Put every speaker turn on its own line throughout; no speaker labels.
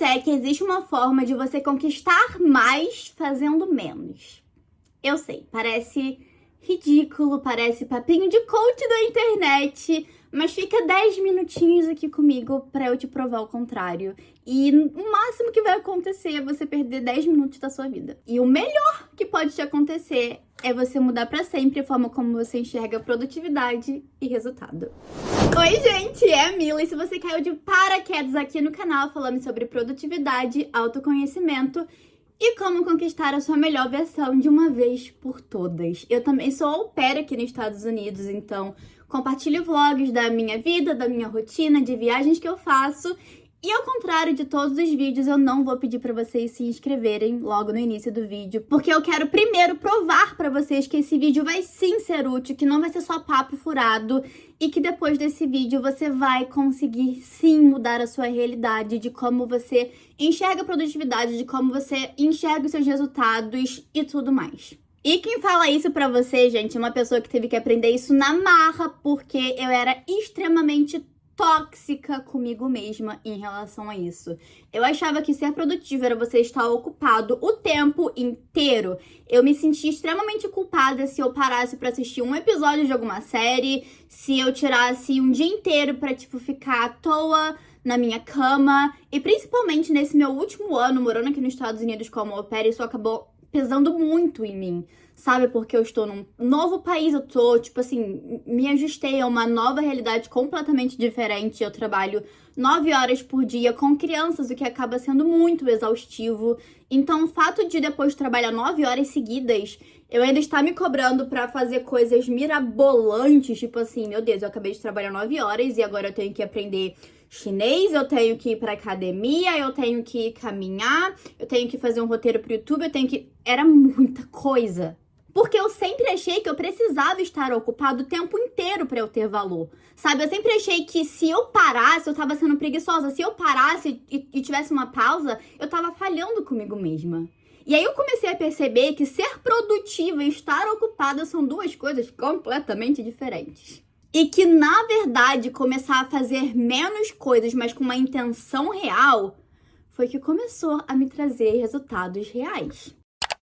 disser que existe uma forma de você conquistar mais fazendo menos. Eu sei, parece ridículo, parece papinho de coach da internet, mas fica 10 minutinhos aqui comigo pra eu te provar o contrário. E o máximo que vai acontecer é você perder 10 minutos da sua vida. E o melhor que pode te acontecer é você mudar pra sempre a forma como você enxerga produtividade e resultado. Oi, gente, é a Mila, e se você caiu de paraquedas aqui no canal falando sobre produtividade, autoconhecimento e como conquistar a sua melhor versão de uma vez por todas. Eu também sou au pair aqui nos Estados Unidos, então compartilho vlogs da minha vida, da minha rotina, de viagens que eu faço. E ao contrário de todos os vídeos, eu não vou pedir pra vocês se inscreverem logo no início do vídeo, porque eu quero primeiro provar pra vocês que esse vídeo vai sim ser útil, que não vai ser só papo furado, e que depois desse vídeo você vai conseguir sim mudar a sua realidade, de como você enxerga a produtividade, de como você enxerga os seus resultados e tudo mais. E quem fala isso pra você, gente, é uma pessoa que teve que aprender isso na marra, porque eu era extremamente tóxica comigo mesma em relação a isso. Eu achava que ser produtivo era você estar ocupado o tempo inteiro. Eu me sentia extremamente culpada se eu parasse pra assistir um episódio de alguma série, se eu tirasse um dia inteiro pra, ficar à toa na minha cama. E principalmente nesse meu último ano morando aqui nos Estados Unidos como au pair, isso acabou pesando muito em mim, sabe? Porque eu estou num novo país, eu tô, me ajustei a uma nova realidade completamente diferente. Eu trabalho 9 horas por dia com crianças, o que acaba sendo muito exaustivo. Então, o fato de depois de trabalhar 9 horas seguidas, eu ainda estar me cobrando pra fazer coisas mirabolantes, meu Deus, eu acabei de trabalhar 9 horas e agora eu tenho que aprender chinês, eu tenho que ir pra academia, eu tenho que caminhar, eu tenho que fazer um roteiro pro YouTube, Era muita coisa. Porque eu sempre achei que eu precisava estar ocupado o tempo inteiro pra eu ter valor, sabe? Eu sempre achei que se eu parasse, eu tava sendo preguiçosa. Se eu parasse e tivesse uma pausa, eu tava falhando comigo mesma. E aí eu comecei a perceber que ser produtiva e estar ocupada são duas coisas completamente diferentes. E que, na verdade, começar a fazer menos coisas, mas com uma intenção real, foi que começou a me trazer resultados reais.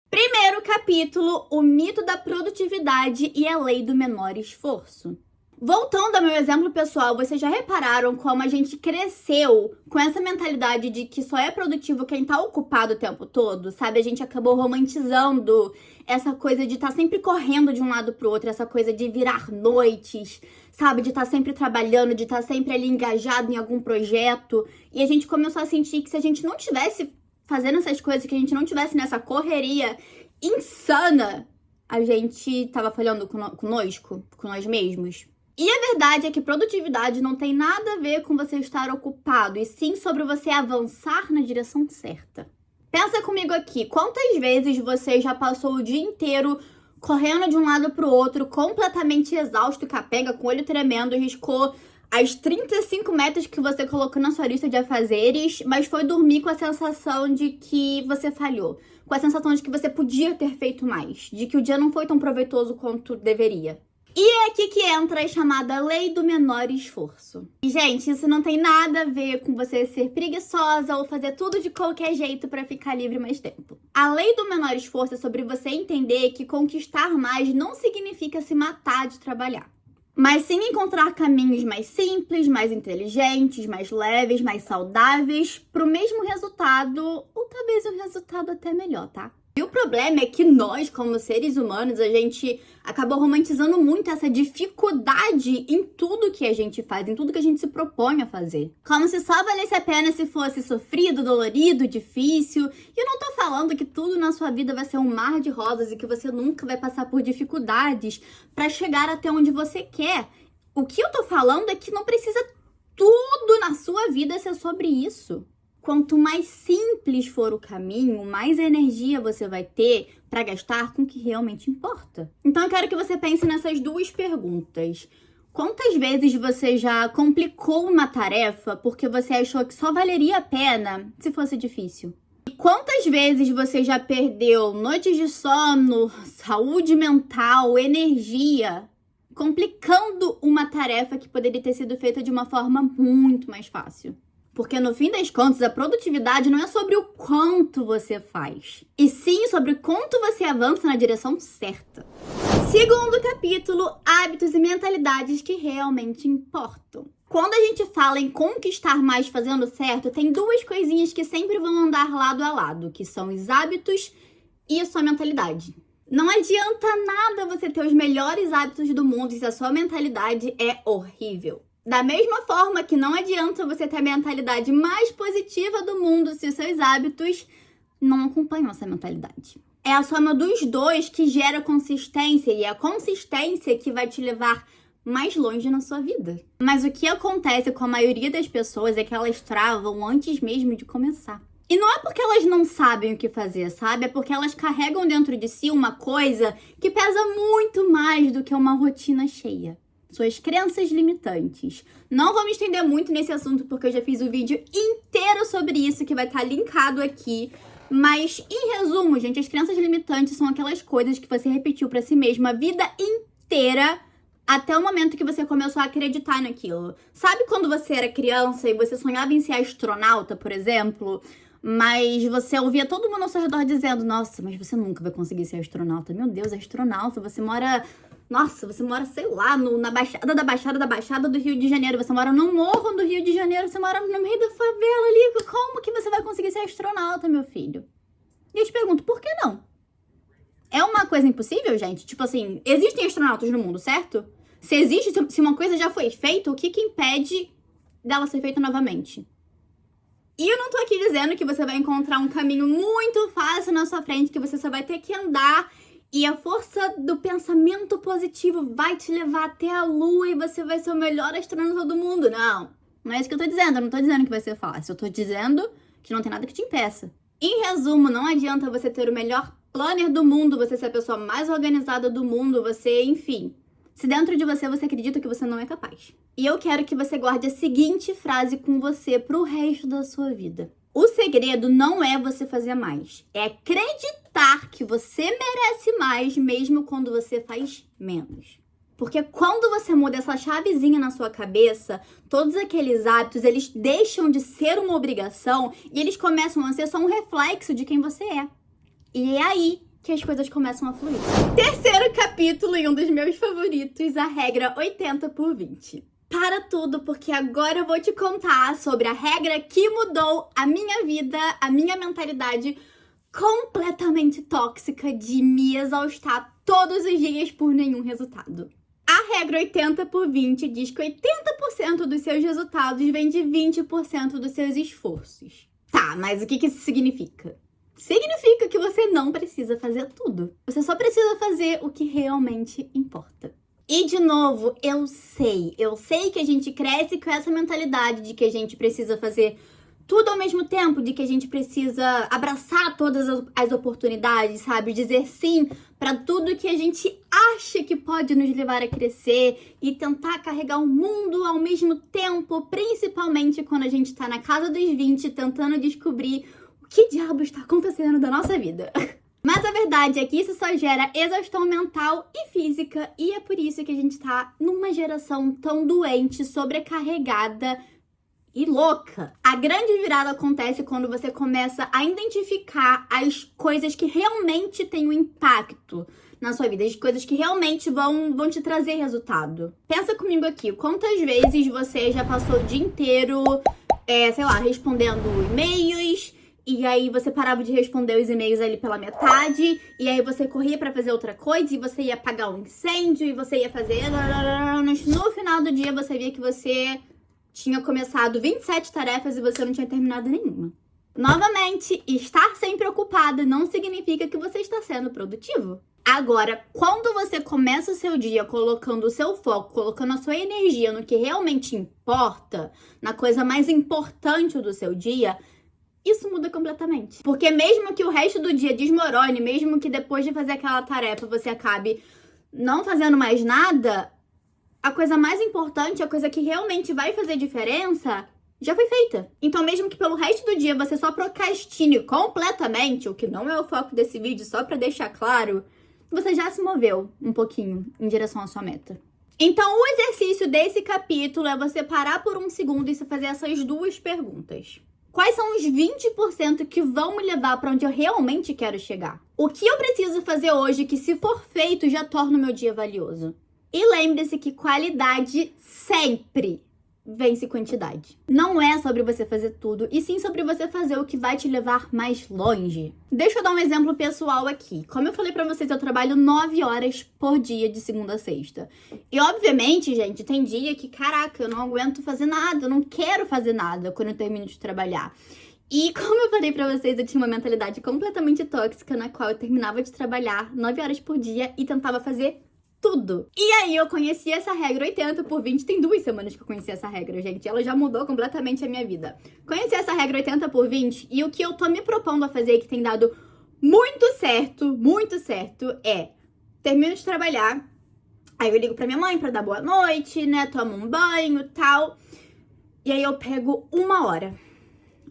Primeiro capítulo, o mito da produtividade e a lei do menor esforço. Voltando ao meu exemplo pessoal, vocês já repararam como a gente cresceu com essa mentalidade de que só é produtivo quem tá ocupado o tempo todo, sabe? A gente acabou romantizando essa coisa de estar sempre correndo de um lado pro outro, essa coisa de virar noites, sabe? De estar sempre trabalhando, de estar sempre ali engajado em algum projeto. E a gente começou a sentir que se a gente não tivesse fazendo essas coisas, que a gente não tivesse nessa correria insana, a gente tava falhando conosco, com nós mesmos. E a verdade é que produtividade não tem nada a ver com você estar ocupado, e sim sobre você avançar na direção certa. Pensa comigo aqui, quantas vezes você já passou o dia inteiro correndo de um lado pro outro, completamente exausto, capenga, com o olho tremendo, riscou as 35 metas que você colocou na sua lista de afazeres, mas foi dormir com a sensação de que você falhou, com a sensação de que você podia ter feito mais, de que o dia não foi tão proveitoso quanto deveria. E é aqui que entra a chamada lei do menor esforço. E, gente, isso não tem nada a ver com você ser preguiçosa ou fazer tudo de qualquer jeito pra ficar livre mais tempo. A lei do menor esforço é sobre você entender que conquistar mais não significa se matar de trabalhar, mas sim encontrar caminhos mais simples, mais inteligentes, mais leves, mais saudáveis pro mesmo resultado, ou talvez um resultado até melhor, tá? E o problema é que nós, como seres humanos, a gente acabou romantizando muito essa dificuldade em tudo que a gente faz, em tudo que a gente se propõe a fazer. Como se só valesse a pena se fosse sofrido, dolorido, difícil. E eu não tô falando que tudo na sua vida vai ser um mar de rosas e que você nunca vai passar por dificuldades pra chegar até onde você quer. O que eu tô falando é que não precisa tudo na sua vida ser sobre isso. Quanto mais simples for o caminho, mais energia você vai ter para gastar com o que realmente importa. Então eu quero que você pense nessas duas perguntas. Quantas vezes você já complicou uma tarefa porque você achou que só valeria a pena se fosse difícil? E quantas vezes você já perdeu noites de sono, saúde mental, energia, complicando uma tarefa que poderia ter sido feita de uma forma muito mais fácil? Porque no fim das contas, a produtividade não é sobre o quanto você faz, e sim sobre o quanto você avança na direção certa. Segundo capítulo, hábitos e mentalidades que realmente importam. Quando a gente fala em conquistar mais fazendo certo, tem duas coisinhas que sempre vão andar lado a lado, que são os hábitos e a sua mentalidade. Não adianta nada você ter os melhores hábitos do mundo se a sua mentalidade é horrível. Da mesma forma que não adianta você ter a mentalidade mais positiva do mundo se os seus hábitos não acompanham essa mentalidade. É a soma dos dois que gera consistência, e é a consistência que vai te levar mais longe na sua vida. Mas o que acontece com a maioria das pessoas é que elas travam antes mesmo de começar. E não é porque elas não sabem o que fazer, sabe? É porque elas carregam dentro de si uma coisa que pesa muito mais do que uma rotina cheia. Suas crenças limitantes. Não vou me estender muito nesse assunto porque eu já fiz um vídeo inteiro sobre isso que vai estar linkado aqui. Mas, em resumo, gente, as crenças limitantes são aquelas coisas que você repetiu pra si mesma a vida inteira até o momento que você começou a acreditar naquilo. Sabe quando você era criança e você sonhava em ser astronauta, por exemplo? Mas você ouvia todo mundo ao seu redor dizendo: nossa, mas você nunca vai conseguir ser astronauta. Meu Deus, astronauta, você mora... Nossa, você mora, sei lá, na Baixada do Rio de Janeiro. Você mora no morro do Rio de Janeiro. Você mora no meio da favela ali. Como que você vai conseguir ser astronauta, meu filho? E eu te pergunto, por que não? É uma coisa impossível, gente? Tipo assim, existem astronautas no mundo, certo? Se existe, se uma coisa já foi feita, o que impede dela ser feita novamente? E eu não tô aqui dizendo que você vai encontrar um caminho muito fácil na sua frente, que você só vai ter que andar e a força do pensamento positivo vai te levar até a lua e você vai ser o melhor astronauta do mundo. Não, não é isso que eu tô dizendo. Eu não tô dizendo que vai ser fácil. Eu tô dizendo que não tem nada que te impeça. Em resumo, não adianta você ter o melhor planner do mundo, você ser a pessoa mais organizada do mundo, você, enfim... se dentro de você acredita que você não é capaz. E eu quero que você guarde a seguinte frase com você pro resto da sua vida. O segredo não é você fazer mais. É acreditar que você merece mais, mesmo quando você faz menos. Porque quando você muda essa chavezinha na sua cabeça, todos aqueles hábitos, eles deixam de ser uma obrigação e eles começam a ser só um reflexo de quem você é. E é aí que as coisas começam a fluir. Terceiro capítulo e um dos meus favoritos, a regra 80/20. Para tudo, porque agora eu vou te contar sobre a regra que mudou a minha vida, a minha mentalidade completamente tóxica de me exaustar todos os dias por nenhum resultado. A regra 80/20 diz que 80% dos seus resultados vem de 20% dos seus esforços. Tá, mas o que isso significa? Significa que você não precisa fazer tudo. Você só precisa fazer o que realmente importa. E, de novo, eu sei que a gente cresce com essa mentalidade de que a gente precisa fazer tudo ao mesmo tempo, de que a gente precisa abraçar todas as oportunidades, sabe? Dizer sim para tudo que a gente acha que pode nos levar a crescer e tentar carregar o mundo ao mesmo tempo, principalmente quando a gente tá na casa dos 20, tentando descobrir o que diabo está acontecendo da nossa vida. Mas a verdade é que isso só gera exaustão mental e física, e é por isso que a gente tá numa geração tão doente, sobrecarregada e louca. A grande virada acontece quando você começa a identificar as coisas que realmente têm um impacto na sua vida, as coisas que realmente vão te trazer resultado. Pensa comigo aqui, quantas vezes você já passou o dia inteiro, sei lá, respondendo e-mails, e aí você parava de responder os e-mails ali pela metade, e aí você corria pra fazer outra coisa, e você ia apagar um incêndio, e você ia fazer... No final do dia você via que você tinha começado 27 tarefas e você não tinha terminado nenhuma. Novamente, estar sempre ocupado não significa que você está sendo produtivo. Agora, quando você começa o seu dia colocando o seu foco, colocando a sua energia no que realmente importa, na coisa mais importante do seu dia, isso muda completamente. Porque mesmo que o resto do dia desmorone, mesmo que depois de fazer aquela tarefa você acabe não fazendo mais nada, a coisa mais importante, a coisa que realmente vai fazer diferença, já foi feita. Então, mesmo que pelo resto do dia você só procrastine completamente, o que não é o foco desse vídeo, só pra deixar claro, você já se moveu um pouquinho em direção à sua meta. Então, o exercício desse capítulo é você parar por um segundo e se fazer essas duas perguntas. Quais são os 20% que vão me levar para onde eu realmente quero chegar? O que eu preciso fazer hoje que, se for feito, já torna o meu dia valioso? E lembre-se que qualidade sempre vence quantidade. Não é sobre você fazer tudo, e sim sobre você fazer o que vai te levar mais longe. Deixa eu dar um exemplo pessoal aqui. Como eu falei pra vocês, eu trabalho 9 horas por dia de segunda a sexta. E obviamente, gente, tem dia que, caraca, eu não aguento fazer nada, eu não quero fazer nada quando eu termino de trabalhar. E como eu falei pra vocês, eu tinha uma mentalidade completamente tóxica, na qual eu terminava de trabalhar 9 horas por dia e tentava fazer tudo. E aí eu conheci essa regra 80 por 20. Tem 2 semanas que eu conheci essa regra, gente. Ela já mudou completamente a minha vida. Conheci essa regra 80 por 20 e o que eu tô me propondo a fazer, que tem dado muito certo, é: termino de trabalhar, aí eu ligo pra minha mãe pra dar boa noite, né? Tomo um banho e tal. E aí eu pego 1 hora.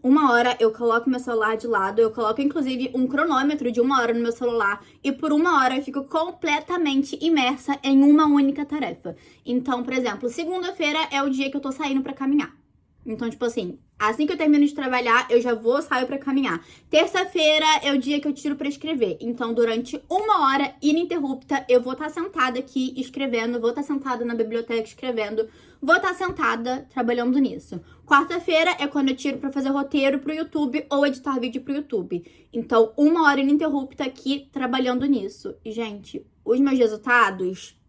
1 hora eu coloco meu celular de lado, eu coloco inclusive um cronômetro de 1 hora no meu celular e por 1 hora eu fico completamente imersa em uma única tarefa. Então, por exemplo, segunda-feira é o dia que eu tô saindo pra caminhar. Então, tipo assim, assim que eu termino de trabalhar, eu já saio pra caminhar. Terça-feira é o dia que eu tiro pra escrever. Então, durante 1 hora ininterrupta, eu vou estar sentada aqui escrevendo, vou estar sentada na biblioteca escrevendo, vou estar sentada trabalhando nisso. Quarta-feira é quando eu tiro pra fazer roteiro pro YouTube ou editar vídeo pro YouTube. Então, 1 hora ininterrupta aqui trabalhando nisso. E, gente, os meus resultados...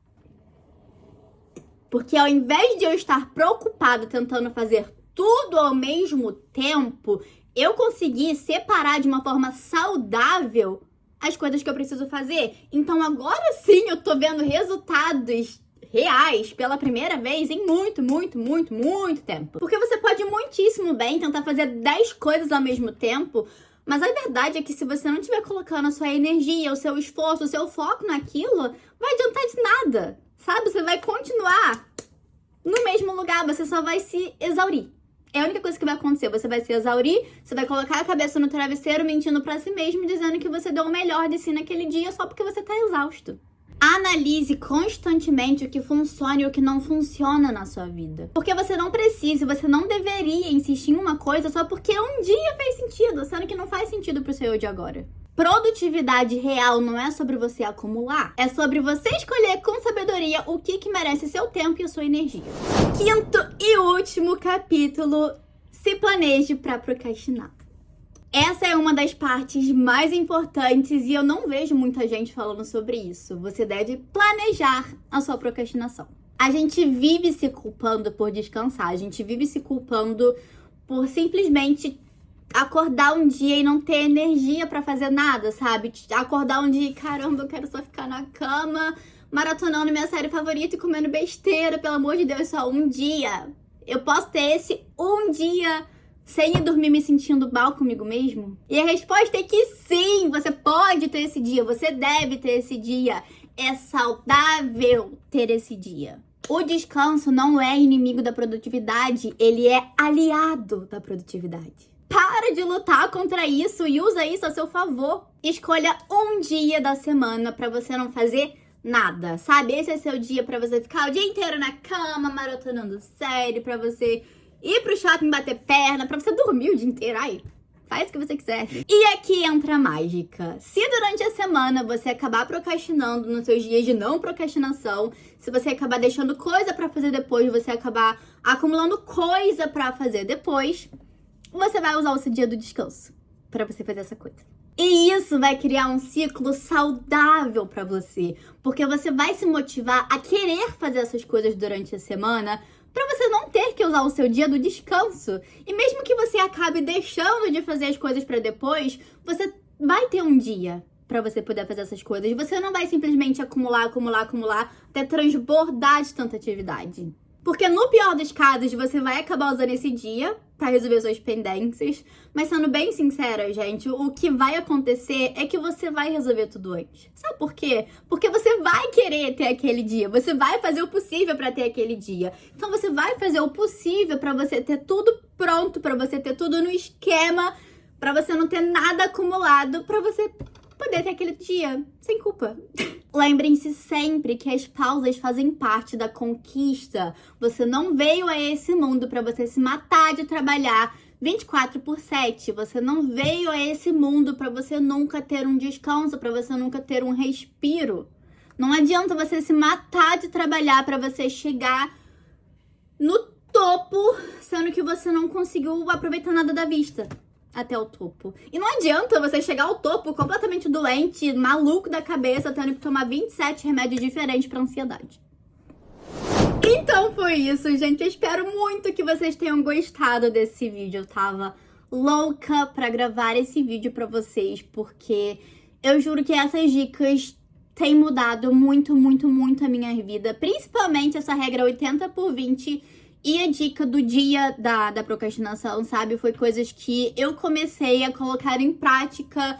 Porque ao invés de eu estar preocupada tentando fazer tudo ao mesmo tempo, eu consegui separar de uma forma saudável as coisas que eu preciso fazer. Então agora sim eu tô vendo resultados reais pela primeira vez em muito tempo. Porque você pode muitíssimo bem tentar fazer 10 coisas ao mesmo tempo, mas a verdade é que se você não estiver colocando a sua energia, o seu esforço, o seu foco naquilo, vai adiantar de nada, sabe? Você vai continuar no mesmo lugar, você só vai se exaurir. É a única coisa que vai acontecer, você vai se exaurir, você vai colocar a cabeça no travesseiro mentindo pra si mesmo, dizendo que você deu o melhor de si naquele dia só porque você tá exausto. Analise constantemente o que funciona e o que não funciona na sua vida. Porque você não precisa, você não deveria insistir em uma coisa só porque um dia fez sentido, sendo que não faz sentido pro seu eu de agora. Produtividade real não é sobre você acumular, é sobre você escolher com sabedoria o que merece seu tempo e a sua energia. Quinto e último capítulo, se planeje para procrastinar. Essa é uma das partes mais importantes e eu não vejo muita gente falando sobre isso. Você deve planejar a sua procrastinação. A gente vive se culpando por descansar, a gente vive se culpando por simplesmente acordar um dia e não ter energia pra fazer nada, sabe? Acordar um dia e, caramba, eu quero só ficar na cama, maratonando minha série favorita e comendo besteira, pelo amor de Deus, só um dia. Eu posso ter esse um dia sem ir dormir me sentindo mal comigo mesmo? E a resposta é que sim, você pode ter esse dia, você deve ter esse dia. É saudável ter esse dia. O descanso não é inimigo da produtividade, ele é aliado da produtividade. Para de lutar contra isso e usa isso a seu favor. Escolha um dia da semana pra você não fazer nada, sabe? Esse é seu dia pra você ficar o dia inteiro na cama, maratonando série, pra você ir pro shopping bater perna, pra você dormir o dia inteiro. Ai, faz o que você quiser. E aqui entra a mágica. Se durante a semana você acabar procrastinando nos seus dias de não procrastinação, se você acabar deixando coisa pra fazer depois, você acabar acumulando coisa pra fazer depois, você vai usar o seu dia do descanso pra você fazer essa coisa. E isso vai criar um ciclo saudável pra você, porque você vai se motivar a querer fazer essas coisas durante a semana pra você não ter que usar o seu dia do descanso. E mesmo que você acabe deixando de fazer as coisas pra depois, você vai ter um dia pra você poder fazer essas coisas. Você não vai simplesmente acumular até transbordar de tanta atividade. Porque no pior dos casos, você vai acabar usando esse dia pra resolver suas pendências. Mas sendo bem sincera, gente, o que vai acontecer é que você vai resolver tudo antes. Sabe por quê? Porque você vai querer ter aquele dia. Você vai fazer o possível pra ter aquele dia. Então você vai fazer o possível pra você ter tudo pronto, pra você ter tudo no esquema, pra você não ter nada acumulado, pra você poder ter aquele dia sem culpa. lembrem-se sempre que as pausas fazem parte da conquista. Você não veio a esse mundo para você se matar de trabalhar 24/7. Você não veio a esse mundo para você nunca ter um descanso, para você nunca ter um respiro. Não adianta você se matar de trabalhar para você chegar no topo, sendo que você não conseguiu aproveitar nada da vista até o topo. E não adianta você chegar ao topo completamente doente, maluco da cabeça, tendo que tomar 27 remédios diferentes para ansiedade. Então foi isso, gente. Eu espero muito que vocês tenham gostado desse vídeo. Eu tava louca pra gravar esse vídeo pra vocês, porque eu juro que essas dicas têm mudado muito, muito, muito a minha vida. Principalmente essa regra 80/20 e a dica do dia da procrastinação, sabe? Foi coisas que eu comecei a colocar em prática.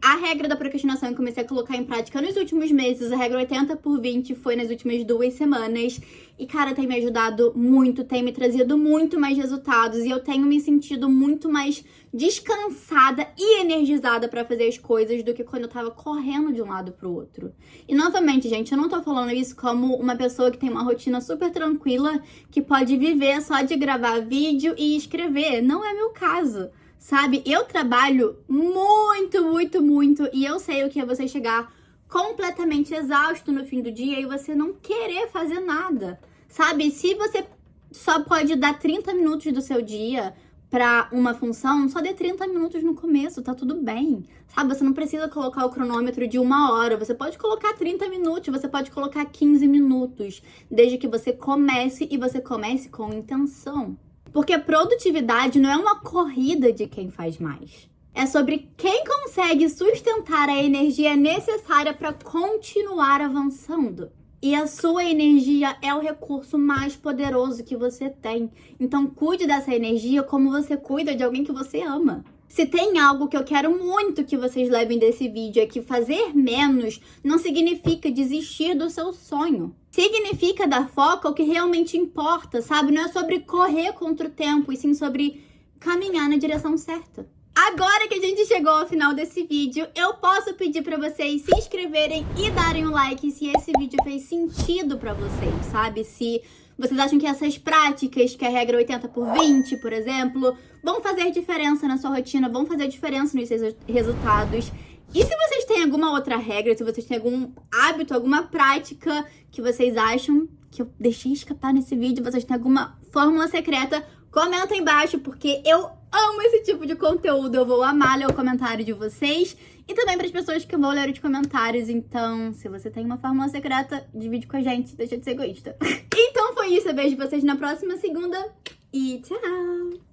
A regra da procrastinação eu comecei a colocar em prática nos últimos meses. A regra 80/20 foi nas últimas 2 semanas. E, cara, tem me ajudado muito, tem me trazido muito mais resultados. E eu tenho me sentido muito mais descansada e energizada pra fazer as coisas do que quando eu tava correndo de um lado pro outro. E, novamente, gente, eu não tô falando isso como uma pessoa que tem uma rotina super tranquila, que pode viver só de gravar vídeo e escrever. Não é meu caso. Sabe, eu trabalho muito, muito, muito e eu sei o que é você chegar completamente exausto no fim do dia e você não querer fazer nada. Sabe, se você só pode dar 30 minutos do seu dia pra uma função, só dê 30 minutos no começo, tá tudo bem. Sabe, você não precisa colocar o cronômetro de 1 hora, você pode colocar 30 minutos, você pode colocar 15 minutos, desde que você comece e você comece com intenção. Porque a produtividade não é uma corrida de quem faz mais. É sobre quem consegue sustentar a energia necessária para continuar avançando. E a sua energia é o recurso mais poderoso que você tem. Então cuide dessa energia como você cuida de alguém que você ama. Se tem algo que eu quero muito que vocês levem desse vídeo é que fazer menos não significa desistir do seu sonho. Significa dar foco ao que realmente importa, sabe? Não é sobre correr contra o tempo, e sim sobre caminhar na direção certa. Agora que a gente chegou ao final desse vídeo, eu posso pedir pra vocês se inscreverem e darem um like se esse vídeo fez sentido pra vocês, sabe? Se vocês acham que essas práticas, que é a regra 80/20, por exemplo, vão fazer diferença na sua rotina, vão fazer diferença nos seus resultados. E se vocês têm alguma outra regra, se vocês têm algum hábito, alguma prática que vocês acham que eu deixei escapar nesse vídeo, vocês têm alguma fórmula secreta, comenta aí embaixo, porque eu amo esse tipo de conteúdo. Eu vou amar ler o comentário de vocês e também para as pessoas que vão ler os comentários. Então, se você tem uma fórmula secreta, divide com a gente, deixa de ser egoísta. Então foi isso, eu vejo vocês na próxima segunda e tchau!